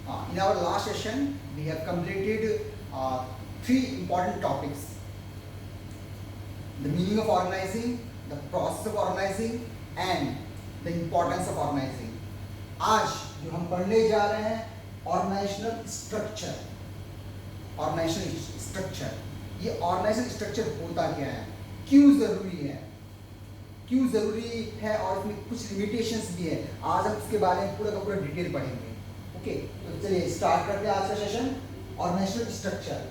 In our last session, we have completed three important topics: the meaning of organizing, the process of organizing, and the importance of organizing. आज जो हम पढ़ने जा रहे हैं organisational structure. Organisational structure, ये organisational structure होता क्या है, क्यों ज़रूरी है, क्यों ज़रूरी है और इसमें कुछ लिमिटेशंस भी है। आज हम इसके बारे में पूरा का पूरा डिटेल पढ़ेंगे। ओके, तो चलिए स्टार्ट करते हैं आज का सेशन। ऑर्गेनाइजेशनल स्ट्रक्चर,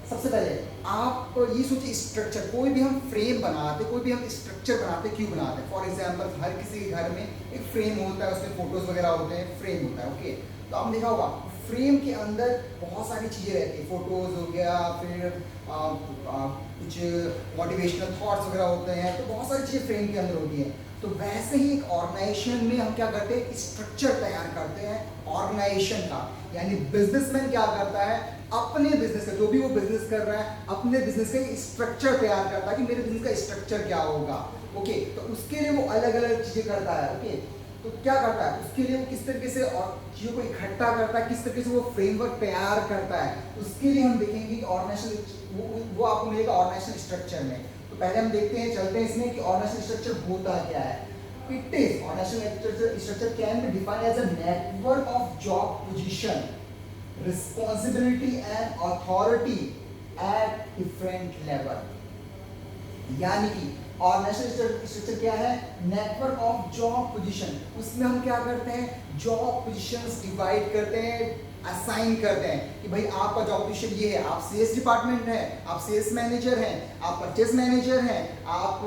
सबसे पहले आप ये सोचिए, स्ट्रक्चर कोई भी हम फ्रेम बनाते, कोई भी हम स्ट्रक्चर बनाते, क्यों बनाते हैं। फॉर एग्जांपल हर किसी के घर में एक फ्रेम होता है, उसमें फोटोज वगैरह होते हैं, फ्रेम होता है। ओके, तो आपने देखा होगा फ्रेम के अंदर बहुत सारी चीज़ें रहती है, फोटोज हो गया, फिर कुछ मोटिवेशनल थॉट्स वगैरह होते हैं, तो बहुत सारी चीज़ें फ्रेम के अंदर होती है। तो वैसे ही एक ऑर्गेनाइजेशन में हम क्या करते हैं, स्ट्रक्चर तैयार करते हैं ऑर्गेनाइजेशन का। यानी बिजनेसमैन क्या करता है, अपने बिजनेस का, जो भी वो बिजनेस कर रहा है, अपने बिजनेस का स्ट्रक्चर तैयार करता है कि मेरे बिजनेस का स्ट्रक्चर क्या होगा। ओके, तो उसके लिए वो अलग अलग चीज़ें करता है। ओके, तो क्या करता है, उसके लिए वो किस तरीके से और चीज़ों को इकट्ठा करता है, किस तरीके से वो फ्रेमवर्क तैयार करता है, उसके लिए हम देखेंगे कि ऑर्गेनाइजेशन वो आपको मिलेगा ऑर्गेनाइजेशन स्ट्रक्चर में। तो पहले हम देखते हैं, चलते हैं इसमें कि ऑर्गेनाइजेशन स्ट्रक्चर होता क्या है। It is organisation structure can be defined as a network of job position, responsibility and authority at different level। यानी कि ऑर्गेनाइजेशन स्ट्रक्चर क्या है, नेटवर्क ऑफ जॉब पोजीशन। उसमें हम क्या करते हैं, जॉब पोजीशंस डिवाइड करते हैं, असाइन करते हैं कि भाई आपका जॉब पोजीशन ये है, आप सेल्स डिपार्टमेंट है, आप सेल्स मैनेजर हैं, आप परचेज मैनेजर हैं, आप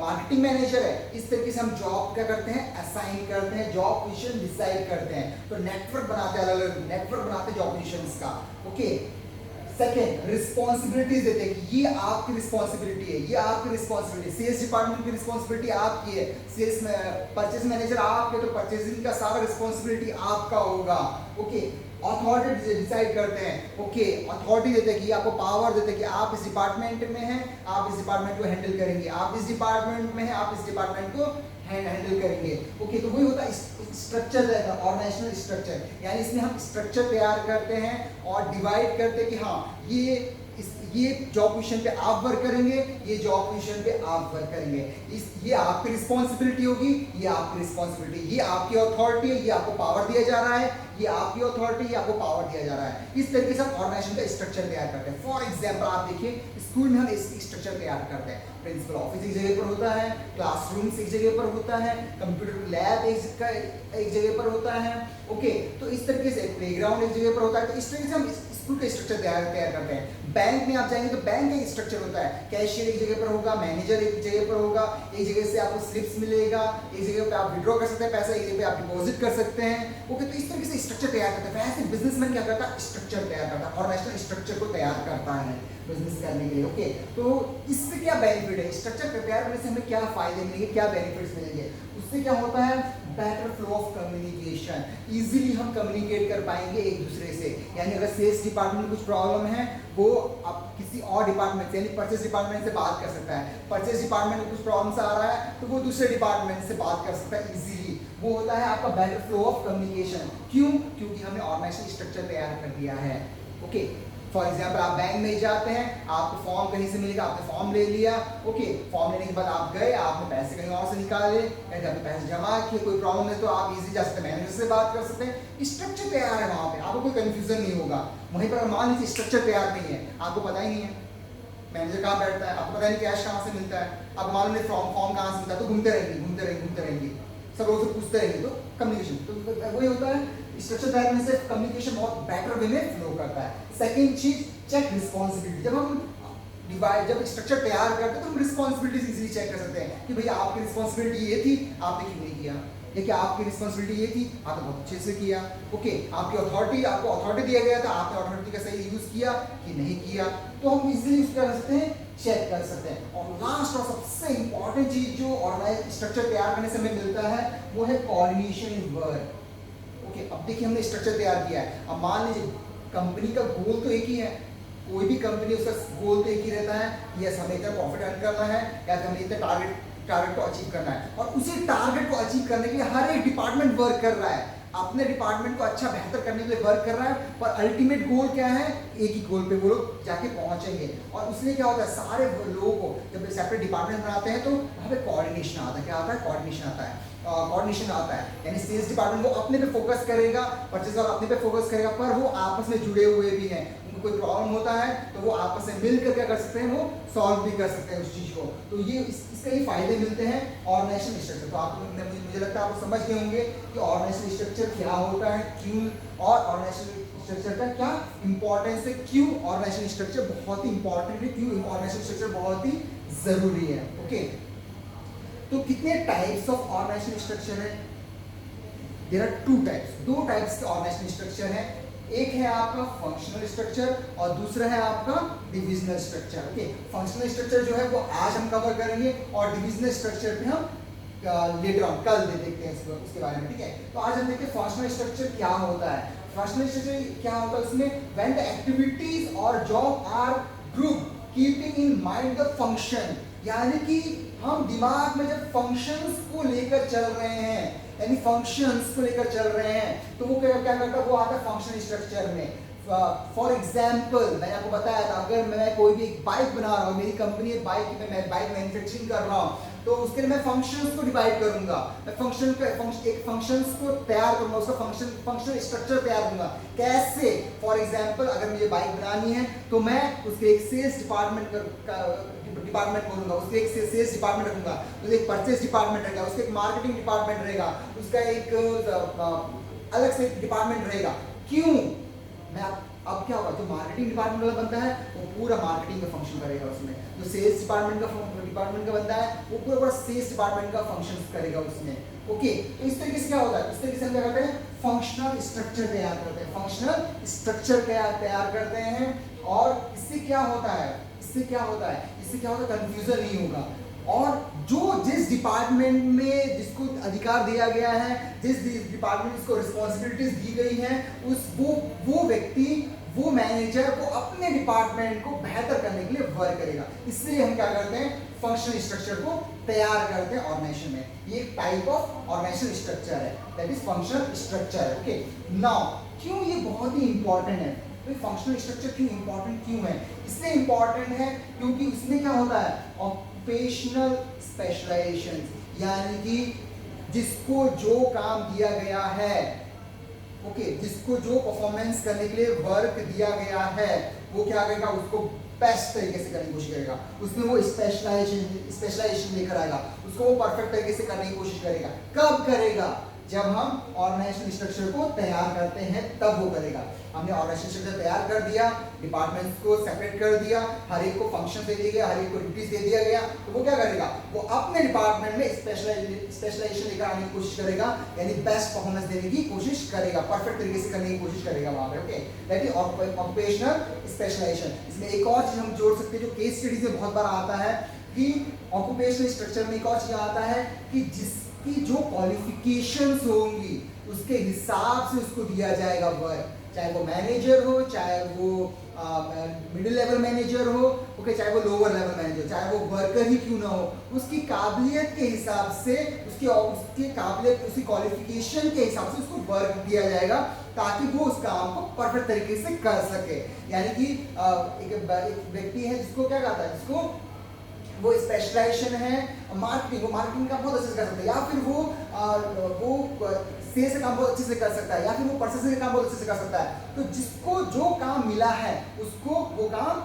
मार्केटिंग मैनेजर है। इस तरीके से हम जॉब क्या करते हैं, असाइन करते हैं, जॉब पोजीशन डिसाइड करते हैं। तो नेटवर्क बनाते हैं, अलग अलग नेटवर्क बनाते हैं जॉब पोजीशंस का। ओके, सेकेंड रिस्पॉन्सिबिलिटीज देते हैं कि ये आपकी रिस्पॉन्सिबिलिटी है, ये आपकी रिस्पॉन्सिबिलिटी, सेल्स डिपार्टमेंट की रिस्पॉन्सिबिलिटी आपकी है, सेल्स में परचेज मैनेजर आपके, तो परचेजिंग का सारा रिस्पॉन्सिबिलिटी आपका होगा। ओके, अथॉरिटी डिसाइड करते हैं। ओके, अथॉरिटी देते हैं कि आपको पावर देते हैं कि आप इस डिपार्टमेंट में हैं, आप इस डिपार्टमेंट को हैंडल करेंगे, आप इस डिपार्टमेंट में हैं, आप इस डिपार्टमेंट को हैंडल करेंगे। ओके, तो वही होता है स्ट्रक्चर रहेगा, ऑर्गेनाइजेशनल स्ट्रक्चर। यानी इसमें हम स्ट्रक्चर तैयार करते हैं और डिवाइड करते हैं कि हाँ ये जॉब पोजीशन पे आप वर्क करेंगे, ये जॉब पोजीशन पे आप वर्क करेंगे, ये आपकी रिस्पॉन्सिबिलिटी होगी, ये आपकी रिस्पॉन्सिबिलिटी, ये आपकी अथॉरिटी है, ये आपको पावर दिया जा रहा है, ये आपकी अथॉरिटी, ये आपको पावर दिया जा रहा है। इस तरीके से हम ऑर्गेनाइजेशन का स्ट्रक्चर तैयार करते हैं। फॉर एग्जाम्पल आप देखिए, स्कूल में हम इस स्ट्रक्चर तैयार करते हैं। प्रिंसिपल ऑफिस एक जगह पर होता है, क्लासरूम्स एक जगह पर होता है, कंप्यूटर लैब एक जगह पर होता है। ओके, तो इस तरीके से प्लेग्राउंड एक जगह पर होता है। तो इस तरीके से हम स्कूल का स्ट्रक्चर तैयार करते हैं। बैंक में आप जाएंगे तो बैंक का स्ट्रक्चर होता है, कैशियर एक जगह पर होगा, मैनेजर एक जगह पर होगा, एक जगह से आपको स्लिप्स मिलेगा, एक जगह पे आप विड्रॉ कर सकते हैं पैसा, एक जगह पे आप डिपॉजिट कर सकते हैं। ओके, तो इस तरीके से स्ट्रक्चर तैयार करते हैं। वैसे बिजनेसमैन क्या करता है, स्ट्रक्चर तैयार करता है, ऑर्गेनाइजेशनल स्ट्रक्चर को तैयार करता है बिजनेस करने के लिए। ओके, तो इससे क्या बेनिफिट है, स्ट्रक्चर तैयार करने से हमें क्या फायदे मिलेंगे, क्या बेनिफिट्स मिलेंगे। उससे क्या होता है, better flow of communication, easily हम कम्युनिकेट कर पाएंगे एक दूसरे से। यानी अगर सेल्स डिपार्टमेंट में कुछ प्रॉब्लम है, वो अब किसी और डिपार्टमेंट से, यानी परचेज डिपार्टमेंट से बात कर सकता है। परचेज डिपार्टमेंट में कुछ प्रॉब्लम्स आ रहा है तो वो दूसरे डिपार्टमेंट से बात कर सकता है इजीली। वो होता है आपका बेटर फ्लो ऑफ कम्युनिकेशन। क्यों, क्योंकि हमने ऑर्गेनाइजेशन स्ट्रक्चर तैयार कर दिया है। ओके, फॉर एग्जाम्पल आप बैंक में जाते हैं, आपको फॉर्म कहीं से मिलेगा, आपने फॉर्म ले लिया। ओके, फॉर्म लेने के बाद आप गए, आपने पैसे कहीं और से निकाले, या आपने पैसे जमा किए, कोई प्रॉब्लम है तो आप इजी जा सकते हैं, मैनेजर से बात कर सकते हैं। स्ट्रक्चर तैयार है वहाँ पे, आपको कोई कंफ्यूजन नहीं होगा। वहीं पर मान लीजिए स्ट्रक्चर तैयार नहीं है, आपको पता ही नहीं है मैनेजर कहाँ बैठता है, आपको पता नहीं कैश कहाँ से मिलता है, आप मालूम नहीं फॉर्म कहाँ से मिलता है, तो घूमते रहेंगे, सब लोग से पूछते रहेंगे। तो कम्युनिकेशन तो वही होता है, स्ट्रक्चर तैयार करने से कम्युनिकेशन बहुत बेटर वे में फ्लो करता है। सेकंड चीज, चेक रिस्पॉन्सिबिलिटी। जब हम जब स्ट्रक्चर तैयार करते हैं तो हम रिस्पॉन्सिबिलिटीज इजीली चेक कर सकते हैं कि भैया आपकी रिस्पॉन्सिबिलिटी ये थी, आपने क्यों नहीं किया, या कि आपकी रिस्पॉन्सिबिलिटी ये थी, आपने बहुत अच्छे से किया। ओके, आपकी अथॉरिटी, आपको अथॉरिटी दिया गया था, आपने अथॉरिटी का सही यूज किया कि नहीं किया, तो हम इजीली उसको कर सकते हैं, चेक कर सकते हैं। और लास्ट और सबसे इंपॉर्टेंट चीज जो ऑर्गेनाइज स्ट्रक्चर तैयार करने से हमें मिलता है, वो है कोऑर्डिनेशन इन वर्क। ओके, अब देखिए हमने स्ट्रक्चर तैयार किया है। अब मान लीजिए कंपनी का गोल तो एक ही है, कोई भी कंपनी उसका गोल तो एक ही रहता है, यस हमें इतना प्रॉफिट अर्न करना है या हमें इतना टारगेट को अचीव करना है। और उसी टारगेट को अचीव करने के लिए हर एक डिपार्टमेंट वर्क कर रहा है। अपने डिपार्टमेंट को अच्छा बेहतर करने के लिए वर्क कर रहा है, पर अल्टीमेट गोल क्या है, एक ही गोल पे वो लोग जाके पहुंचेंगे। और उसमें क्या होता है, सारे लोगों को जब सेपरेट डिपार्टमेंट बनाते हैं तो वहाँ पे कोऑर्डिनेशन आता है। क्या आता है, कोऑर्डिनेशन आता है, कोऑर्डिनेशन आता है। यानी सेल्स डिपार्टमेंट वो अपने पे फोकस करेगा, परचेज वाला अपने पे फोकस करेगा, पर वो आपस में जुड़े हुए भी हैं। उनको कोई प्रॉब्लम होता है तो वो आपस में मिलकर क्या कर सकते हैं, वो सॉल्व भी कर सकते हैं उस चीज को। तो ये इसके ये फायदे मिलते हैं ऑर्गेनाइजेशन स्ट्रक्चर। तो आप मुझे लगता है आप समझ गए होंगे कि ऑर्गेनाइजेशन स्ट्रक्चर क्या होता है, क्यों, और ऑर्गेनाइजेशन स्ट्रक्चर का क्या इंपॉर्टेंस है, क्यों ऑर्गेनाइजेशन स्ट्रक्चर बहुत ही इंपॉर्टेंट है, क्यों ऑर्गेनाइजेशन स्ट्रक्चर बहुत ही जरूरी है। ओके, तो कितने टाइप्स ऑफ ऑर्गेनाइजेशन स्ट्रक्चर है? देयर आर टू टाइप्स, दो टाइप्स के ऑर्गेनाइजेशन स्ट्रक्चर है। एक है आपका फंक्शनल स्ट्रक्चर और दूसरा है आपका divisional structure. Okay, functional structure जो है वो आज हम कवर करेंगे और डिविजनल स्ट्रक्चर पे हम लेटर ऑन कल देखते हैं उसके बारे में। ठीक है, तो आज हम देखते हैं फंक्शनल स्ट्रक्चर क्या होता है। फंक्शनल स्ट्रक्चर क्या होता है, उसमें व्हेन द एक्टिविटीज और job are group keeping in mind the function, यानी कि हम दिमाग में जब फंक्शंस को लेकर चल रहे हैं, यानी फंक्शंस को लेकर चल रहे हैं, तो वो क्या करता है, वो आता है फंक्शनल स्ट्रक्चर में। फॉर एग्जाम्पल मैंने आपको बताया था, अगर मैं कोई भी बाइक बना रहा हूँ, मेरी कंपनी है बाइक की, मैं बाइक मैन्युफैक्चरिंग कर रहा हूँ, तो उसके लिए मैं फंक्शंस को डिवाइड करूंगा, मैं एक फंक्शंस को तैयार करूंगा, उसका फंक्शनल स्ट्रक्चर तैयार करूंगा। कैसे? फॉर एग्जाम्पल अगर मुझे बाइक बनानी है तो मैं उसके एक सेल्स डिपार्टमेंट करूंगा, उसके एक सेल्स डिपार्टमेंट रखूंगा, उसके एक परचेज डिपार्टमेंट रहेगा, उसके एक मार्केटिंग डिपार्टमेंट रहेगा, उसका एक अलग से डिपार्टमेंट रहेगा। क्यों? मैं अब क्या होगा, जो मार्केटिंग डिपार्टमेंट वाला बनता है वो पूरा मार्केटिंग का फंक्शन करेगा उसमें, जो सेल्स डिपार्टमेंट का बनता है वो पूरा सेल्स डिपार्टमेंट का फंक्शन करेगा उसमें। ओके, तो इस तरीके से क्या होता है, इस तरीके से हम क्या करते हैं, फंक्शनल स्ट्रक्चर तैयार करते हैं, फंक्शनल स्ट्रक्चर तैयार करते हैं। और इससे क्या होता है, कंफ्यूजन नहीं होगा। और जिस डिपार्टमेंट में जिसको अधिकार दिया गया है, जिस डिपार्टमेंट जिसको रिस्पॉन्सिबिलिटीज दी गई हैं, वो व्यक्ति, वो मैनेजर को अपने डिपार्टमेंट को बेहतर करने के लिए वर्क करेगा। इसलिए हम क्या करते हैं, फंक्शनल स्ट्रक्चर को तैयार करते हैं ऑर्गेनाइजेशन में। ये एक टाइप ऑफ ऑर्गेनाइजेशन स्ट्रक्चर है, that is functional structure. Okay, now क्यों ये बहुत ही इंपॉर्टेंट है, तो फंक्शनल स्ट्रक्चर क्यों इंपॉर्टेंट क्यों है? इसलिए इंपॉर्टेंट है क्योंकि इसमें क्या होता है, ऑक्यूपेशनल स्पेशलाइजेशन, यानी कि जिसको जो काम दिया गया है, ओके, जिसको जो परफॉर्मेंस करने के लिए वर्क दिया गया है, वो क्या करेगा, उसको बेस्ट तरीके से करने की कोशिश करेगा, उसमें वो स्पेशलाइजेशन लेकर आएगा, उसको वो परफेक्ट तरीके से करने की कोशिश करेगा। कब करेगा? जब हम ऑर्गेनाइजेशन स्ट्रक्चर को तैयार करते हैं तब वो करेगा। हमने ऑर्गेनाइजेशन स्ट्रक्चर तैयार कर दिया, डिपार्टमेंट्स को सेपरेट कर दिया, हर एक को फंक्शन दे दिया गया, हर एक को ड्यूटीज दे दिया गया, तो वो क्या करेगा, वो अपने डिपार्टमेंट में स्पेशलाइजेशन लेकर आने की कोशिश करेगा, यानी बेस्ट परफॉर्मेंस देने की कोशिश करेगा, परफेक्ट तरीके से करने की कोशिश करेगा वहां पे। Okay, that is occupational specialisation. इसमें एक और चीज हम जोड़ सकते हैं जो केस स्टडीज में बहुत बार आता है, कि ऑक्यूपेशनल स्ट्रक्चर में एक और चीज आता है कि जिसकी जो क्वालिफिकेशंस होंगी उसके हिसाब से उसको दिया जाएगा वर्क, चाहे वो मैनेजर हो, चाहे वो मिडिल लेवल मैनेजर हो, ओके, चाहे वो लोअर लेवल मैनेजर, चाहे वो वर्कर ही क्यों ना हो, उसकी काबिलियत के हिसाब से, उसकी काबिलियत, उसकी क्वालिफिकेशन के हिसाब से उसको वर्क दिया जाएगा, ताकि वो उस काम को परफेक्ट तरीके से कर सके। यानी कि एक व्यक्ति है जिसको क्या कहता है, जिसको वो स्पेशलाइजेशन है मार्केटिंग, वो मार्केटिंग का बहुत अच्छे से कर सकता है, या फिर वो सेल्स का काम बहुत अच्छे से कर सकता है, या फिर वो परचेसिंग का काम बहुत अच्छे से कर सकता है। तो जिसको जो काम मिला है उसको वो काम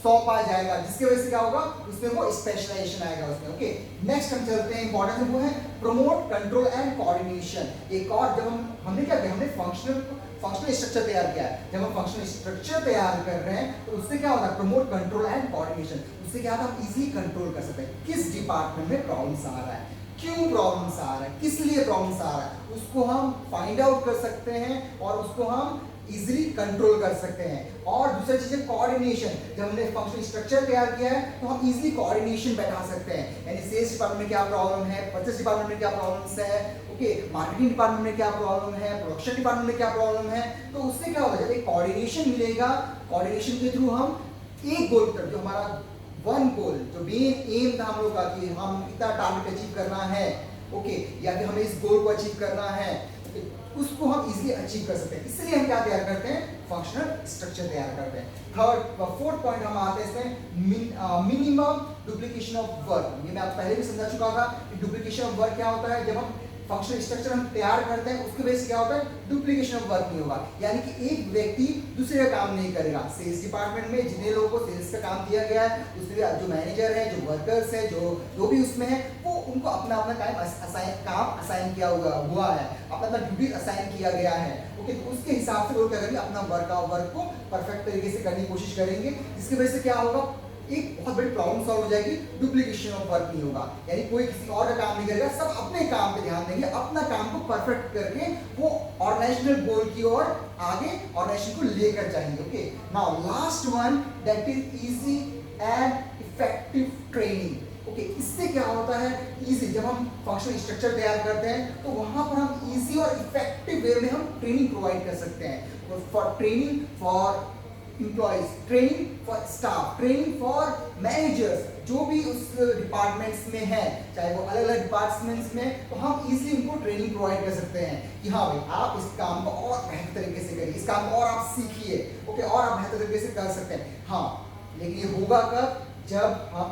सौंपा जाएगा, जिसकी वजह से क्या होगा, उसमें वो स्पेशलाइजेशन आएगा उसमें। ओके, नेक्स्ट हम चलते हैं, इंपॉर्टेंट वो है प्रमोट कंट्रोल एंड कोऑर्डिनेशन। एक और, जब हमने क्या किया, हमने फंक्शनल स्ट्रक्चर तैयार किया है। जब हम फंक्शनल स्ट्रक्चर तैयार कर रहे हैं तो उससे क्या होता है, प्रमोट कंट्रोल एंड कोऑर्डिनेशन। उससे क्या होता है, हम इजीली कंट्रोल कर सकते हैं किस डिपार्टमेंट में प्रॉब्लम्स आ रहा है, क्यों प्रॉब्लम्स आ रहा है, किस लिए प्रॉब्लम्स आ रहा है, उसको हम फाइंड आउट कर सकते हैं और उसको हम इजीली कंट्रोल कर सकते हैं। और दूसरी चीज है कोऑर्डिनेशन। जब हमने फंक्शनल स्ट्रक्चर तैयार किया है तो हम इजीली कोऑर्डिनेशन बैठा सकते हैं, यानी सेल्स डिपार्टमेंट में क्या प्रॉब्लम है, परचेस डिपार्टमेंट में क्या प्रॉब्लम्स है, ओके, मार्केटिंग डिपार्टमेंट में क्या प्रॉब्लम है, प्रोडक्शन डिपार्टमेंट में क्या प्रॉब्लम है। तो उससे क्या होगा, जब एक कोऑर्डिनेशन मिलेगा, कोऑर्डिनेशन के थ्रू हम एक गोल की तरफ, जो हमारा वन गोल, जो मेन एम था हम लोग का कि हम इतना टारगेट अचीव करना है, ओके, या फिर हमें इस गोल को अचीव करना है, उसको हम इजीली अचीव कर सकते हैं। इसलिए हम क्या तैयार करते हैं, फंक्शनल स्ट्रक्चर तैयार करते हैं। फोर्थ पॉइंट हम आते हैं इसमें मिनिमम डुप्लीकेशन ऑफ वर्क। ये मैं आपको पहले भी समझा चुका था कि डुप्लीकेशन ऑफ वर्क क्या होता है। जब हम फंक्शनल स्ट्रक्चर हम तैयार करते हैं उसके वजह से क्या होता है, डुप्लीकेशन ऑफ वर्क नहीं होगा, यानी कि एक व्यक्ति दूसरे का काम नहीं करेगा। सेल्स डिपार्टमेंट में जितने लोगों को सेल्स का काम दिया गया है उसमें जो मैनेजर है, जो वर्कर्स है, जो भी उसमें है, वो उनको अपना अपना काम असाइन किया हुआ है, अपना अपना ड्यूटी असाइन किया गया है। ओके, तो उसके हिसाब से वो क्या करेंगे, अपना वर्क को परफेक्ट तरीके से करने की कोशिश करेंगे, जिसकी वजह से क्या होगा, एक बहुत बड़ी प्रॉब्लम सॉल्व हो जाएगी, डुप्लीकेशन ऑफ वर्क नहीं होगा, यानी कोई किसी और का काम नहीं करेगा, सब अपने काम पे ध्यान देंगे, अपना काम को परफेक्ट करके वो ऑर्गेनाइजेशनल गोल की ओर आगे ऑर्गेनाइजेशन को लेकर जाएंगे। Okay, now last one that is easy and effective training. Okay, इससे क्या होता है, इजी, जब हम फंक्शनल स्ट्रक्चर तैयार करते हैं तो वहां पर हम इजी और इफेक्टिव वे में हम ट्रेनिंग प्रोवाइड कर सकते हैं। For training for employees, training for staff, training for managers, जो भी उस डिपार्टमेंट्स में है, चाहे वो अलग अलग डिपार्टमेंट्स में, तो हम इजीली उनको ट्रेनिंग प्रोवाइड कर सकते हैं कि हाँ भाई आप इस काम को और बेहतर तरीके से करिए, इस काम को और आप सीखिए। ओके, और आप बेहतर तरीके से कर सकते हैं। हाँ, लेकिन ये होगा कब, जब हम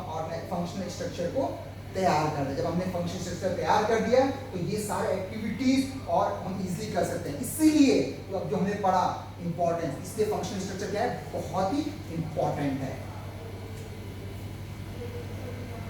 फंक्शनल स्ट्रक्चर को तैयार कर दें। जब हमने फंक्शन स्ट्रक्चर तैयार कर दिया तो ये सारे एक्टिविटीज और हम इजीली कर सकते हैं। इसीलिए तो अब जो हमने पढ़ा इंपॉर्टेंस, इसलिए फंक्शनल स्ट्रक्चर क्या है, बहुत ही इंपॉर्टेंट है।